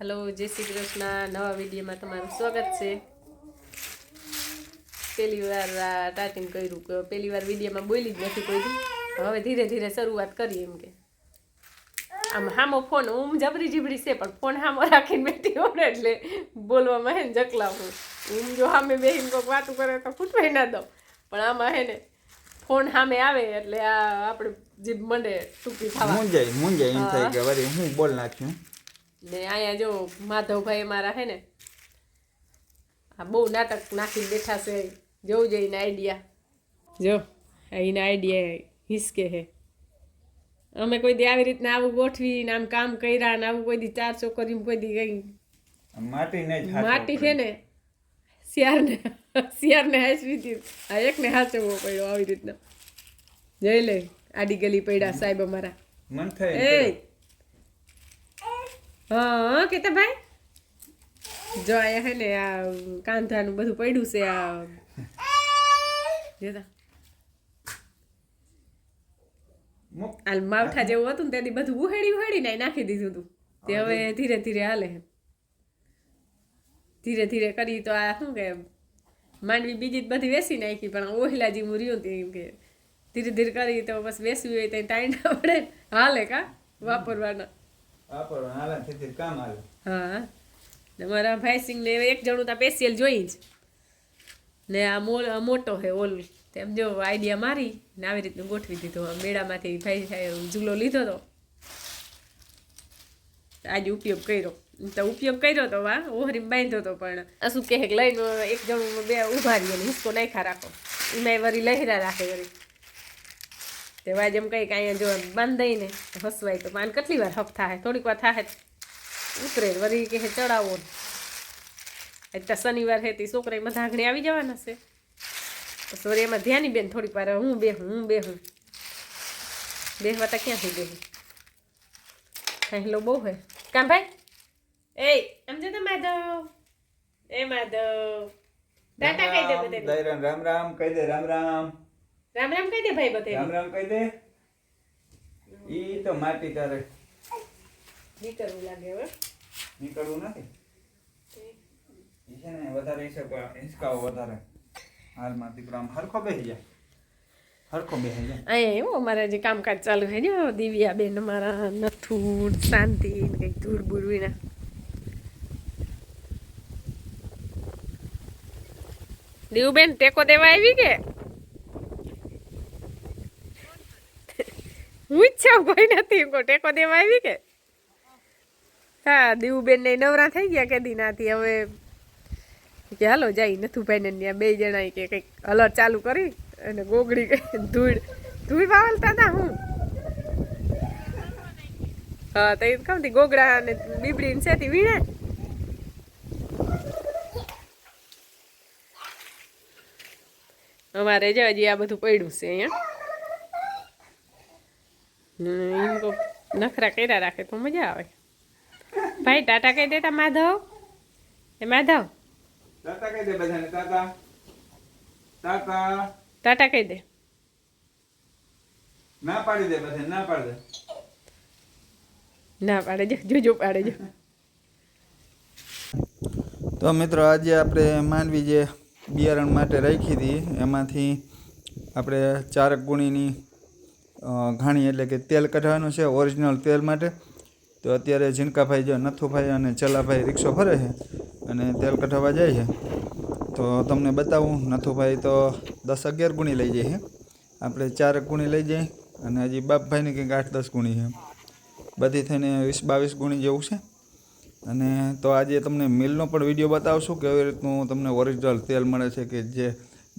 Hello जय श्री कृष्ण नवा video में तमारू स्वागत है। पहली बार स्टार्टिंग कर्યું पहली बार वीडियो में बोली ज नहीं कोई हवे धीरे धीरे शुरुआत करी एम के आम हामो फोन ऊम जबरी जीबड़ी से पण फोन हामो राखीने बेठी होने એટલે બોલવામાં હે ને જકલા હું ऊम जो हामे બેહીને કોક વાતું કરે તો ફૂટવાય ના દો પણ આમાં હે ને ફોન હામે આવે એટલે આ આપણે જીભ મંડે ટૂંકી થવા મુંજાઈ એમ થાય કે વળી હું બોલ નાખ્યું ને આયા જો માધવભાઈ મારા હે ને આ બહુ નાટક નાખી બેઠા છે જોઉં જઈને આઈડિયા જો એના આઈડિયા હિસકે હે અમે કોઈ દી આવી રીતના આવું ગોઠવીને આમ કામ કર્યા ને આવું કોઈ દી 4 છોકરીમાં કોઈ દી કઈ માટી છે ને શિયારને હાસવી હતી આ એકને હાચવવો પડ્યો આવી રીતના જઈ લે આડી ગલી પડ્યા સાહેબ અમારા મન થાય એ हाँ कहता भाई जो आया है ने आ कांधानु બધું પડ્યું છે આ જોતા આલ માવઠા જેવું હતું ને તેથી બધું ઉહેડી નાખી દીધું હતું તે હવે ધીરે ધીરે હાલે ધીરે ધીરે કરી તો આ શું કે માંડવી બીજી બધી વેસી નાખી પણ ઓહલા જેવું રહ્યું તે કે ધીરે ધીરે કરી તો બસ વેસવી હોય તો ટાઈમ ના પડે હાલે કા વાપરવાના हाँ हमारा भाई सिंह ने एक जणु तो स्पेशियल जोई ने आ मोटो है ओल तेम जो आइडिया मारी ने આવી રીતનું ગોઠવી દીધો મેળામાંથી ભાઈ ઝૂલો લીધો તો આજે ઉપયોગ કર્યો તો વા ઓહરી બાંધ્યો તો પણ અસુ કહે કે લઈને એક જણું બે ઊભા રહીને હિસ્કો નાખ્યા રાખો એમાં વરી લહેરા રાખે વરી તે વાજ એમ કઈ કાંઈ જો બાંધાઈ ને હસવાય તો પાન કેટલી વાર હફ થાય થોડીક વાર થાય ઉતરે વરી કે ચડાવો એટલે શનિવાર હે તે છોકરામાં ધાગણી આવી જવાના છે તો સોરી એમાં ધ્યાની બેન થોડીક વાર હું બેહું બેહવા તા ક્યાંથી બેહું હેલો બહુ હે કામ ભાઈ એ સમજે તો માધવ ટાટા કહી દે બધે રામ રામ કહી દે રામ રામ રામ રામ કહી દે ભાઈ બધે રામ રામ કહી દે ઈ તો માટી તારે નીકળવું લાગે હવે નીકળવું નથી ઈ છે ને વધારે હિસકાવો વધારે હાલમાં દીકરામ હરખો બેસી જાય અહીંયા એવું અમારે જે કામકાજ ચાલુ છે જો દિવ્યા બેન અમારા નથું શાંતિ કંઈક ધૂળ બુરવીના દીવબેન ટેકો દેવા આવી કે હું ઈચ્છા કોઈ નથી ટેકો દેવા આવી કે હા દીવબેન ને નવરા થઈ ગયા કેદી નાથી હવે કે હાલો જાય નથુભાઈ ને ત્યાં બે જણા કે કંઈક અલર ચાલુ કરી અને ગોગડી ધૂળ વાવલતા હતા હું હા તો એ કહું ગોગડા અને બીબડી ને સેતી વીણે અમારે જો હજી આ બધું પડ્યું છે અહીંયા એમ કો નખરા કર્યા રાખે તો મજા આવે ભાઈ ટાટા કહી દેતા માધવ માધવ તાતા કહી દે બધાને તાતા ટાટા કહી દે ના પાડી દે બધાને ના પાડે જો પાડે જો તો મિત્રો આજે આપણે માનવી જે બિયારણ માટે રાખી હતી એમાંથી આપણે 4 ગુણીની ઘાણી એટલે કે તેલ કાઢવાનું છે ઓરિજિનલ તેલ માટે તો અત્યારે ઝીણકાભાઈ જો નથુભાઈ અને ચલાભાઈ રિક્ષો ફરે છે અને તેલ કઢાવવા જાય છે તો તમને બતાવું નથુભાઈ તો 10-11 ગુણી લઈ જાય છે આપણે 4 ગુણી લઈ જઈએ અને હજી બાપભાઈની કંઈક 8-10 ગુણી છે બધી થઈને 20-22 ગુણી જેવું છે અને તો આજે તમને મિલનો પણ વિડીયો બતાવશું કે કેવી રીતનું તમને ઓરિજિનલ તેલ મળે છે કે જે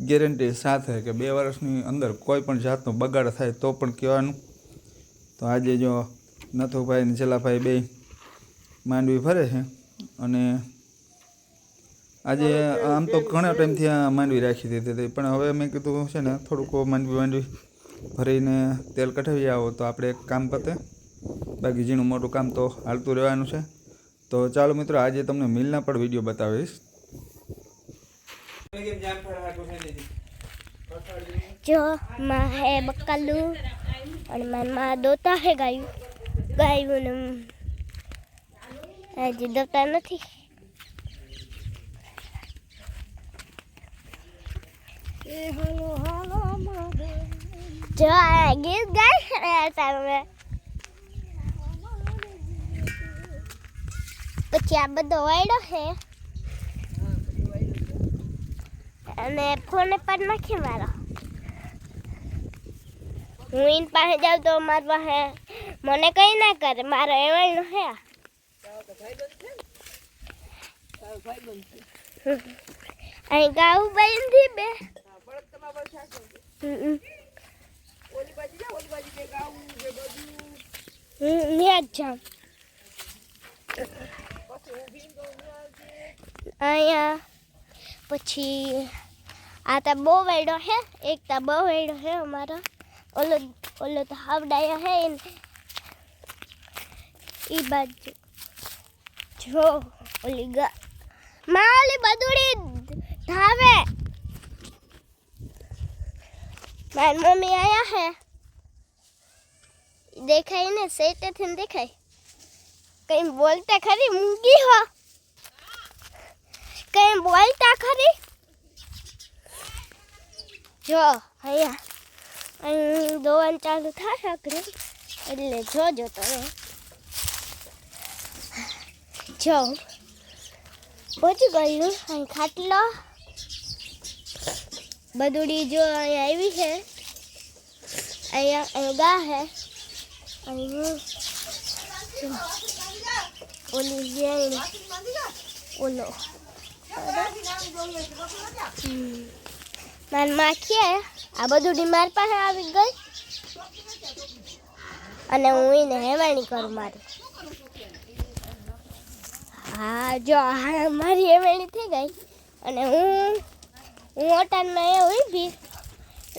ગેરંટી સાથે કે 2 વર્ષની અંદર કોઈ પણ જાતનો બગાડ થાય તો પણ કહેવાનું તો આજે જો નથુભાઈ અને ચલાભાઈ બે માંડવી ફરે છે અને આજે આમ તો ઘણા ટાઈમથી આ માંડવી રાખી દીધી હતી પણ હવે મેં કીધું છે ને થોડુંક માંડવી ભરીને તેલ કઢાવી આવો તો આપણે એક કામ પતે બાકી ઝીણું મોટું કામ તો હાલતું રહેવાનું છે તો ચાલો મિત્રો આજે તમને મિલના પણ વિડીયો બતાવીશ जो माँ है बक्कलू और माँ दोता है गायू गायू હજી દફતર નથી. જો આ ગીત ગાઈ રહ્યા તમે. પછી આ બધો વાયડો છે અને ફોન પર નાખી મારો. હું એની પાસે જાઉં તો મારી પાસે મને કઈ ના કરે. મારો એવડનો હે. અહીં ગાવું બાંધી બે. જામ અહીંયા પછી આ તો બહુ વેડો હે. એક તો બહુ વેડો હે અમારો. ઓલો તો હાવડાયા હે ઈ બાજુ. જો ઓલી માં ઓલી બદુડી ધાવે. મારી મમ્મી આયા હે. દેખાય ને સેટેથી દેખાય. કઈ બોલતા ખરી મૂંગી હો. કઈ બોલતા ખરી. જો અહીંયા અહીં દોવાનું ચાલુ થાય અઘરું એટલે જોજો તમે. જો પહોંચી ગયું અહીં ખાટલો. બદુડી જો અહીંયા આવી છે. અહીંયા ગા હે. અહીં ઓલી વેણી ઓલો મારી માખી આ બધું માર પાસે આવી ગઈ અને હું એને હેવાણી કરું મારી. હા જો હા મારી હેવાણી થઈ ગઈ અને હું ઓટાનમાં એ ઊભી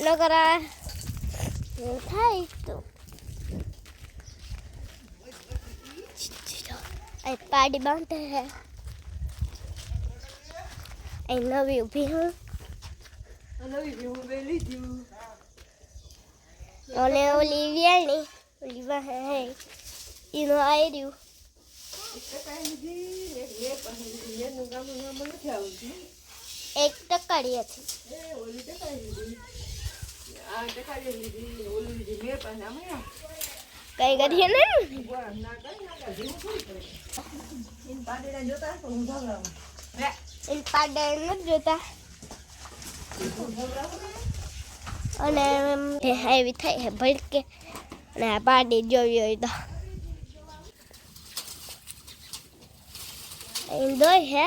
નકર થાય તો અહીં પાડી બાંધે હે. અહીં નવી ઊભી હું. અને ઓલી વેણી ઓલી વાહે હે એનું આયર્યું. એક ટકાડી હતી. કઈ કરીએ ને પાડે નથી જોતા. અને એવી થાય છે ભડકે અને આ પાડી જોવી હોય તો અહીં દોય હે.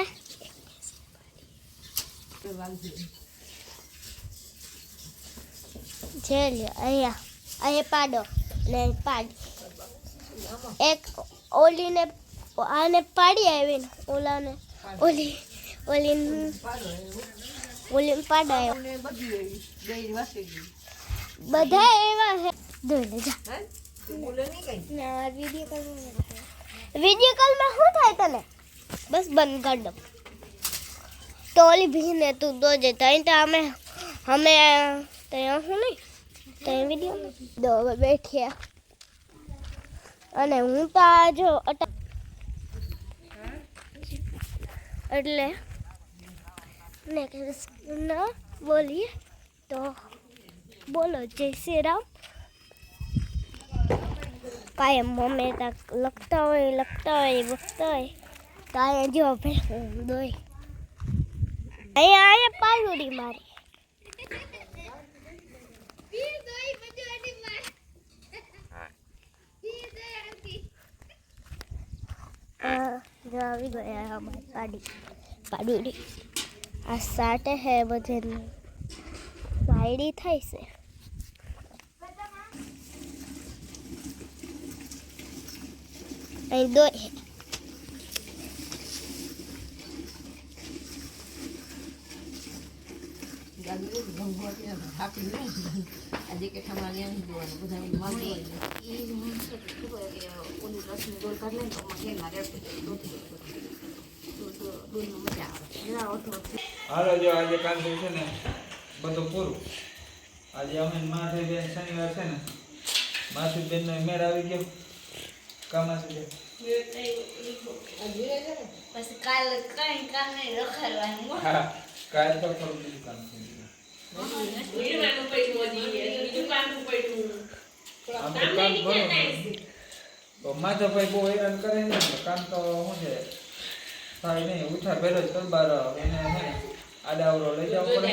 જે લ્યો અહીંયા પાડો ને પાડ. એક ઓલીને આને પાડી આવીને ઓલાને ઓલીને પાડાય. બધા એવા હે. ધોઈ લેજા. વિડીયો કોલમાં શું થાય તને? બસ બંધ કરી દો તો ઓલી ભીને તું દોજે. તઈ તો અમે ત્યાં શું નહીં ત્યાં વિડીયો દો બેઠ્યા અને હું તો જો એટલે ન બોલીએ તો બોલો જય શ્રી રામ. કાયમ મમ્મી તક લખતા હોય બખતા હોય તો અહીંયા જો દોય. અહીંયા પાયુડી મારી. જો આવી ગયા અમારી પાડુડી. આ સાટે હે બધે વાયડી થાય છે. અહીં દોય આજે કે ઠમાલિયા નહીં જોવાનું બધા મમ્મી ઓલી રસની ગોળ કરી લે તો મને મારે દૂધનું મજા આવે. હાલો જો આજે કામ છે ને બધું પૂરું. આજે અમે માથે બેન શનિવાર છે ને માસી બેનનો મેળ આવી ગયો કામ છે. પછી કાલ કઈ કામ નહીં રખાડવાનું હા કાલ તો થોડું બીજું કામ થઈ ગયું. વીણવાનું પડ્યું હજી, બીજું કામનું પડ્યું. આમ તો કામ ઘણું છે. તો માધવભાઈ બહુ હેરાન કરે ને કામ તો શું છે થાય નહીં ઉઠા પહેલો જ તલબાર એને હે ને આડાવડો લઈ જવો પડે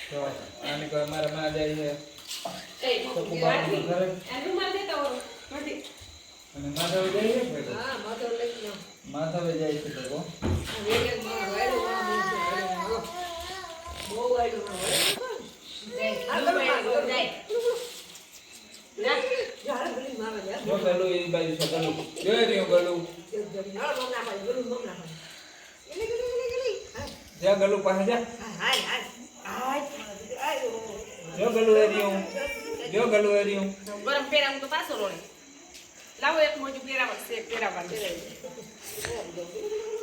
તો આને કહે મારા માં જાય છે સકુ બાપુના ઘરે અને માધવ જાય છે ભેગો માધવે જાય છે ભેગો જો ગલું એ બાજુ છે ગલું જોઈ રહ્યો ગલું જ્યાં ગલું પાસે જા જો ગલું એ રહ્યું જો ગલું એ રહ્યું ગરમ પેરાવું તો પાછો રોડે લાવો એક મોજું પેરાવા છે પેરાવાનું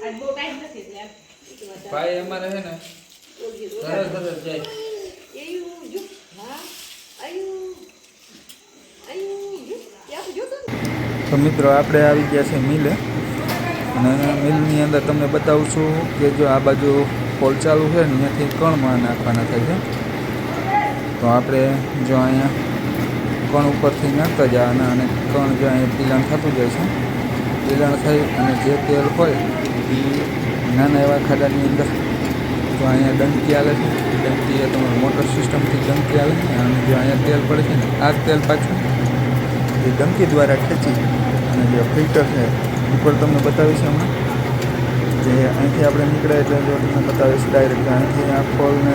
આજ બહુ ટાઈમ નથી યાર ભાઈ અમારે છે ને સરસ સરસ જાય તો મિત્રો આપણે આવી ગયા છે મિલે અને મિલની અંદર તમને બતાવું છું કે જો આ બાજુ પોલ ચાલુ છે ને ત્યાંથી કણમાં નાખવાના થાય છે તો આપણે જો અહીંયા કણ ઉપરથી નાખતા જવાના અને કણ જો અહીંયા પીલાણ થતું જાય છે પીલાણ થઈ અને જે તેલ હોય એ નાના એવા ખાડાની અંદર તો અહીંયા ડંકી આવે છે ડંકી એ તમારે મોટર સિસ્ટમથી ડંકી આવે અને જો અહીંયા તેલ પડે છે ને આ તેલ પાછું એ ડંકી દ્વારા ખેંચી અને જે ફિલ્ટર છે ઉપર તમને બતાવીશ હમણાં જે અહીંથી આપણે નીકળે એટલે જો તમને બતાવીશ ડાયરેક્ટ અહીંથી આ ફોલને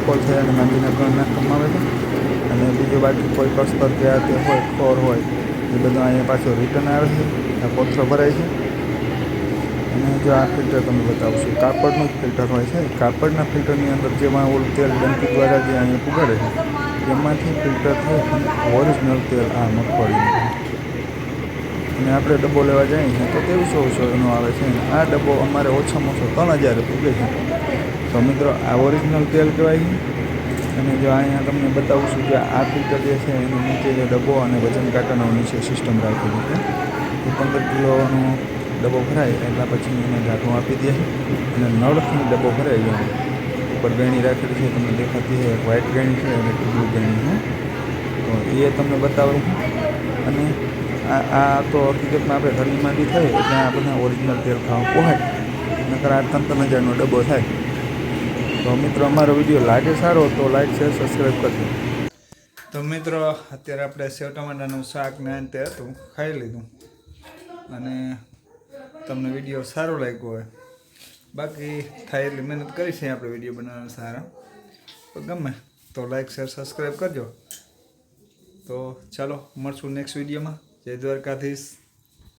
ફોલ થયા અને માંડીને કણ નાખવામાં આવે છે અને બીજું બાકી કોઈ કસ્તર કે આ તે હોય ખોર હોય એ બધું અહીંયા પાછો રિટર્ન આવે છે આ કોથળો ભરાય છે અને જો આ ફિલ્ટર તમને બતાવું છું કાપડનું જ ફિલ્ટર હોય છે કાપડના ફિલ્ટરની અંદર જેમાં ઓલું તેલ ડંકી દ્વારા જે અહીંયા પુગાડે છે એમાંથી ફિલ્ટર થઈ અને ઓરિજિનલ તેલ આ મગફળીનું અને આપણે ડબ્બો લેવા જઈએ છીએ તો 2300 આવે છે આ ડબ્બો અમારે ઓછામાં ઓછો 3000 પૂગે છે તો મિત્રો આ ઓરિજિનલ તેલ કહેવાય છે અને જો અહીંયા તમને બતાવું છું કે આ ફિલ્ટર જે છે એની નીચે જે ડબ્બો અને વજન કાંટાનો નીચે સિસ્ટમ રાખેલી છે એ 15 કિલોનો ડબ્બો ભરાય એટલા પછી એને ઢાંકણું આપી દે અને નળથી ડબ્બો ભરાઈ જાય ઉપર ગેણી રાખેલી છે તમને દેખાતી છે વ્હાઇટ ગેણી છે અને બ્લુ ગેણી છે તો એ તમને બતાવું અને આ તો હકીકતમાં આપણે ઘરની માંડી થાય એટલે આ બધા ઓરિજિનલ તેલ ખાવા પોહાય નકર આ 3-3000નો ડબ્બો થાય તો મિત્રો અમારો વિડીયો લાગે સારો તો લાઈક શેર સબસ્ક્રાઈબ કરજો તો મિત્રો અત્યારે આપણે સેવ ટમાટાનું શાક ને તે હતું ખાઈ લીધું અને તમને વિડીયો સારો લાગ્યો હોય બાકી થાય એટલી મહેનત કરી છે આપણે વિડીયો બનાવવાના સારા તો ગમે તો લાઈક શેર સબસ્ક્રાઈબ કરજો તો ચાલો મળશું નેક્સ્ટ વિડીયોમાં જય દ્વારકાધીશ